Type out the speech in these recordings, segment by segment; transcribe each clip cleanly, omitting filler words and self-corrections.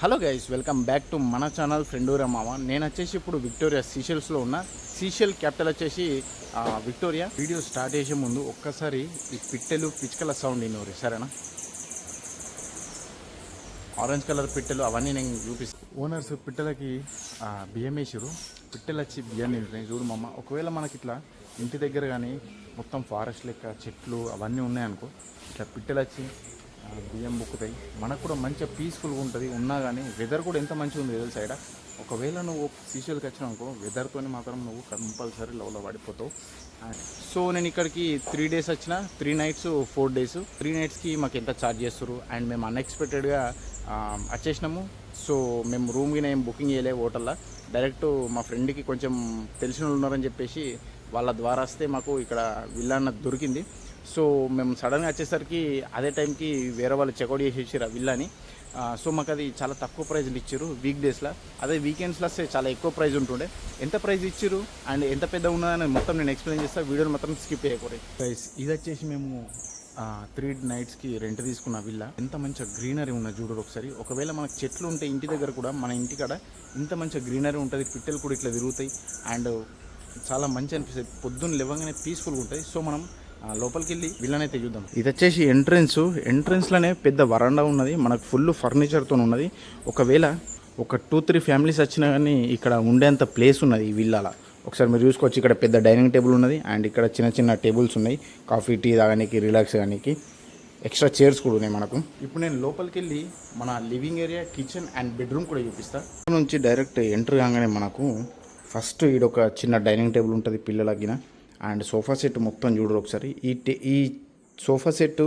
Hello guys, welcome back to మన channel ఫ్రెండూరా మామ. నేను వచ్చేసి ఇప్పుడు విక్టోరియా సీషెల్స్లో ఉన్న. సీషెల్ క్యాపిటల్ వచ్చేసి విక్టోరియా. వీడియో స్టార్ట్ చేసే ముందు ఒక్కసారి ఈ పిట్టెలు పిచ్చుకల సౌండ్ వినోరి, సరేనా? ఆరెంజ్ కలర్ పిట్టెలు అవన్నీ నేను చూపిస్తాను. ఓనర్స్ పిట్టలకి బియ్యం వేసారు. పిట్టెలు వచ్చి బియ్యాన్ని తింటున్నాయి. చూడు మామ, ఒకవేళ మనకి ఇట్లా ఇంటి దగ్గర కానీ మొత్తం ఫారెస్ట్ లెక్క చెట్లు అవన్నీ ఉన్నాయనుకో, ఇట్లా పిట్టెలు వచ్చి బియ్యం బుక్కుతాయి. మనకు కూడా మంచిగా పీస్ఫుల్గా ఉంటుంది. ఉన్నా కానీ వెదర్ కూడా ఎంత మంచిగా ఉంది వెదర్ సైడ్. ఒకవేళ నువ్వు సీషెల్కి వచ్చినావు అనుకో, వెదర్తో మాత్రం నువ్వు కంపల్సరీ లవ్లో పడిపోతావు. సో నేను ఇక్కడికి 3 days వచ్చిన, 3 nights 4 days. 3 nightsకి మాకు ఎంత ఛార్జ్ చేస్తారు. అండ్ మేము అన్ఎక్స్పెక్టెడ్గా వచ్చేసినాము. సో మేము రూమ్కి ఏం బుకింగ్ చేయలేదు హోటల్లో. డైరెక్ట్ మా ఫ్రెండ్కి కొంచెం తెలిసిన వాళ్ళు ఉన్నారని చెప్పేసి వాళ్ళ ద్వారా వస్తే మాకు ఇక్కడ విల్లా అన్నది దొరికింది. సో మేము సడన్గా వచ్చేసరికి అదే టైంకి వేరే వాళ్ళు చెక్అవుట్ చేసేసారు ఆ విల్లాని. సో మాకు అది చాలా తక్కువ ప్రైజ్లు ఇచ్చారు వీక్ డేస్లో. అదే వీకెండ్స్లో వస్తే చాలా ఎక్కువ ప్రైజ్ ఉంటుండే. ఎంత ప్రైజ్ ఇచ్చారు అండ్ ఎంత పెద్ద ఉన్నదని మొత్తం నేను ఎక్స్ప్లెయిన్ చేస్తాను. వీడియోని మాత్రం స్కిప్ చేయకూడదు గైస్. ఇది వచ్చేసి మేము 3 nightsకి రెంట్ తీసుకున్న విల్లా. ఎంత మంచిగా గ్రీనరీ ఉన్నది చూడరు ఒకసారి. ఒకవేళ మనకు చెట్లు ఉంటే ఇంటి దగ్గర కూడా, మన ఇంటికాడ ఇంత మంచిగా గ్రీనరీ ఉంటుంది. పిట్టలు కూడా ఇట్లా తిరుగుతాయి అండ్ చాలా మంచి అనిపిస్తుంది. పొద్దున్న లేవగానే పీస్ఫుల్గా ఉంటుంది. సో మనం లోపలికి వెళ్ళి విల్లనైతే చూద్దాం. ఇది వచ్చేసి ఎంట్రన్స్లోనే పెద్ద వరండా ఉన్నది. మనకు ఫుల్ ఫర్నిచర్తో ఉన్నది. ఒకవేళ ఒక 2-3 ఫ్యామిలీస్ వచ్చినా కానీ ఇక్కడ ఉండేంత ప్లేస్ ఉన్నది ఈ విల్లాలో. ఒకసారి మీరు చూసుకోవచ్చు. ఇక్కడ పెద్ద డైనింగ్ టేబుల్ ఉన్నది అండ్ ఇక్కడ చిన్న చిన్న టేబుల్స్ ఉన్నాయి. కాఫీ టీ తాగడానికి, రిలాక్స్ కానికి. ఎక్స్ట్రా చైర్స్ కూడా ఉన్నాయి మనకు. ఇప్పుడు నేను లోపలికి వెళ్ళి మన living area, kitchen and bedroom కూడా చూపిస్తాను. నుంచి డైరెక్ట్ ఎంటర్ కాగానే మనకు ఫస్ట్ ఈడొక చిన్న డైనింగ్ టేబుల్ ఉంటుంది పిల్లలకి. అండ్ సోఫా సెట్ మొత్తం చూడరు ఒకసారి. ఈ సోఫా సెట్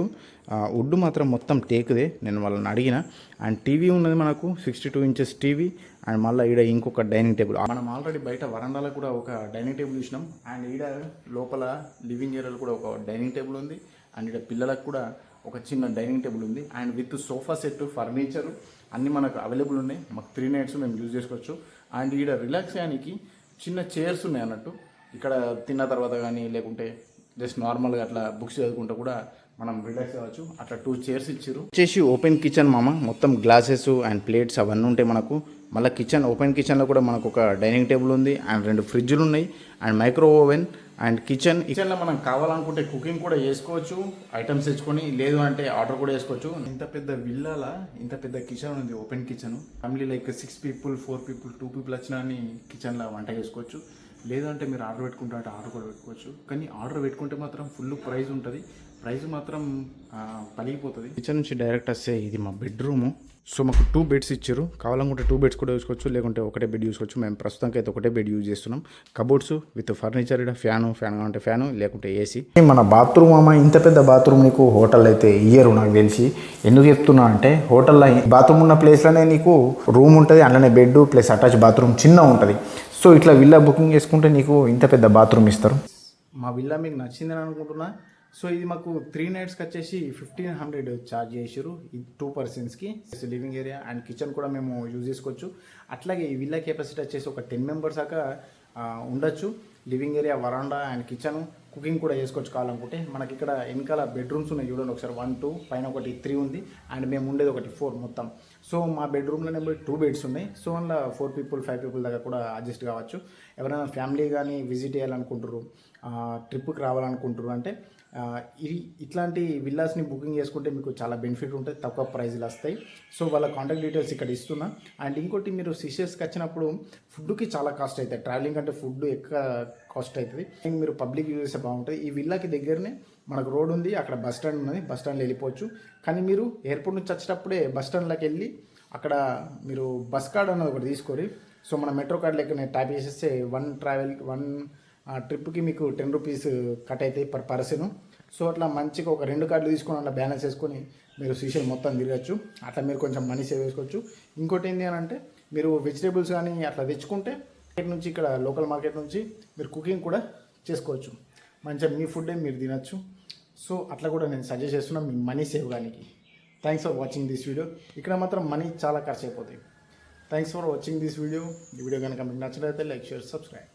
వుడ్ మాత్రం మొత్తం టేక్దే, నేను వాళ్ళని అడిగిన. అండ్ టీవీ ఉన్నది మనకు 62 inches టీవీ. అండ్ మళ్ళీ ఈడ ఇంకొక డైనింగ్ టేబుల్. మనం ఆల్రెడీ బయట వరండాలో కూడా ఒక డైనింగ్ టేబుల్ చూసినాం. అండ్ ఈడ లోపల లివింగ్ ఏరియాలో కూడా ఒక డైనింగ్ టేబుల్ ఉంది. అండ్ ఈడ పిల్లలకు కూడా ఒక చిన్న డైనింగ్ టేబుల్ ఉంది. And with sofa set, furniture అన్నీ మనకు అవైలబుల్ ఉన్నాయి. మాకు 3 nights మేము యూజ్ చేసుకోవచ్చు. అండ్ ఈడ రిలాక్స్ చేయడానికి చిన్న చైర్స్ ఉన్నాయి అన్నట్టు. ఇక్కడ తిన్న తర్వాత కానీ లేకుంటే జస్ట్ నార్మల్గా అట్లా బుక్స్ చదువుకుంటూ కూడా మనం రిలాక్స్ అవ్వచ్చు. అట్లా 2 chairs ఇచ్చారు. వచ్చేసి ఓపెన్ కిచెన్ మామ. మొత్తం గ్లాసెస్ అండ్ ప్లేట్స్ అవన్నీ ఉంటాయి మనకు. మళ్ళీ ఓపెన్ కిచెన్లో కూడా మనకు ఒక డైనింగ్ టేబుల్ ఉంది అండ్ 2 ఫ్రిడ్జ్లు ఉన్నాయి అండ్ మైక్రో ఓవెన్. అండ్ కిచెన్లో మనం కావాలనుకుంటే కుకింగ్ కూడా చేసుకోవచ్చు ఐటమ్స్ తెచ్చుకొని, లేదు అంటే ఆర్డర్ కూడా చేసుకోవచ్చు. ఇంత పెద్ద విల్లాల ఇంత పెద్ద కిచెన్ ఉంది, open kitchen. Family like 6 people, 4 people, 2 people వచ్చినా అని కిచెన్లో వంట చేసుకోవచ్చు. లేదంటే మీరు ఆర్డర్ పెట్టుకుంటా అంటే ఆర్డర్ కూడా పెట్టుకోవచ్చు. కానీ ఆర్డర్ పెట్టుకుంటే మాత్రం ఫుల్ ప్రైస్ ఉంటుంది. ప్రైస్ మాత్రం పలిగిపోతుంది. కిచెన్ నుంచి డైరెక్ట్ వస్తే ఇది మా బెడ్రూము. సో మాకు 2 beds ఇచ్చారు. కావాలనుకుంటే 2 beds కూడా చూసుకోవచ్చు, లేకుంటే ఒకటే బెడ్ చూసుకోవచ్చు. మేము ప్రస్తుతానికి అయితే ఒకటే బెడ్ యూజ్ చేస్తున్నాం. కబోర్డ్స్ విత్ ఫర్నిచర్, ఫ్యాన్ అంటే ఫ్యాను, లేకుంటే ఏసీ. మన బాత్రూమ్ అమ్మ, ఇంత పెద్ద బాత్రూమ్ నీకు హోటల్ అయితే ఇయ్యరు నాకు తెలిసి. ఎందుకు చెప్తున్నా అంటే, హోటల్లో బాత్రూమ్ ఉన్న ప్లేస్లోనే నీకు రూమ్ ఉంటుంది, అందులోనే బెడ్ ప్లస్ అటాచ్ బాత్రూమ్ చిన్న ఉంటుంది. సో ఇట్లా విల్లా బుకింగ్ చేసుకుంటే నీకు ఇంత పెద్ద బాత్రూమ్ ఇస్తారు. మా విల్లా మీకు నచ్చిందని అనుకుంటున్నా. సో ఇది మాకు 3 nightsకి వచ్చేసి 1500 ఛార్జ్ చేసారు. ఇది 2 personsకి. లివింగ్ ఏరియా అండ్ కిచెన్ కూడా మేము యూజ్ చేసుకోవచ్చు. అట్లాగే ఈ విల్లా కెపాసిటీ వచ్చేసి ఒక 10 members దాకా ఉండొచ్చు. లివింగ్ ఏరియా, వరాండా అండ్ కిచెన్, కుకింగ్ కూడా చేసుకోవచ్చు కావాలనుకుంటే. మనకి ఇక్కడ వెనకాల బెడ్రూమ్స్ ఉన్నాయి చూడండి ఒకసారి. 1, 2, పైన ఒకటి 3 ఉంది. అండ్ మేము ఉండేది ఒకటి 4 మొత్తం. సో మా బెడ్రూమ్లోనే 2 beds ఉన్నాయి. సో అందులో 4 people, 5 people దాకా కూడా అడ్జస్ట్ కావచ్చు. ఎవరైనా ఫ్యామిలీ కానీ విజిట్ చేయాలనుకుంటారు, ట్రిప్కి రావాలనుకుంటారు అంటే ఇట్లాంటి విల్లాస్ని బుకింగ్ చేసుకుంటే మీకు చాలా బెనిఫిట్ ఉంటుంది, తక్కువ ప్రైజ్లు వస్తాయి. సో వాళ్ళ కాంటాక్ట్ డీటెయిల్స్ ఇక్కడ ఇస్తున్నా. అండ్ ఇంకోటి, మీరు సీషెల్స్కి వచ్చినప్పుడు ఫుడ్కి చాలా కాస్ట్ అవుతుంది. ట్రావెలింగ్ అంటే ఫుడ్ ఎక్కువ కాస్ట్ అవుతుంది. మీరు పబ్లిక్ యూజ్ చేస్తే బాగుంటుంది. ఈ విల్లాకి దగ్గరనే మనకు రోడ్ ఉంది, అక్కడ బస్ స్టాండ్ ఉన్నది, బస్ స్టాండ్లో వెళ్ళిపోవచ్చు. కానీ మీరు ఎయిర్పోర్ట్ నుంచి వచ్చేటప్పుడే బస్ స్టాండ్లోకి వెళ్ళి అక్కడ మీరు బస్ కార్డ్ అన్నది ఒకటి తీసుకొని, సో మన మెట్రో కార్డ్ లెక్క ట్యాప్ చేసేస్తే 1 ట్రిప్కి మీకు 10 rupees కట్ అవుతాయి పర్ పర్సన్. సో అట్లా మంచిగా ఒక 2 కార్డులు తీసుకొని అట్లా బ్యాలెన్స్ వేసుకొని మీరు సీషెల్ మొత్తం తిరగచ్చు. అట్లా మీరు కొంచెం మనీ సేవ్ చేసుకోవచ్చు. ఇంకోటి ఏంటి అని అంటే, మీరు వెజిటేబుల్స్ కానీ అట్లా తెచ్చుకుంటే మార్కెట్ నుంచి, ఇక్కడ లోకల్ మార్కెట్ నుంచి మీరు కుకింగ్ కూడా చేసుకోవచ్చు. మంచిగా మీ ఫుడ్డే మీరు తినచ్చు. సో అట్లా కూడా నేను సజెస్ట్ చేస్తున్నాను మీ మనీ సేవ్ కానీ. Thanks for watching this video. ఇక్కడ మాత్రం మనీ చాలా ఖర్చు అయిపోతాయి. Thanks for watching this video. ఈ వీడియో కనుక మీకు నచ్చినట్లయితే లైక్, షేర్, సబ్స్క్రైబ్.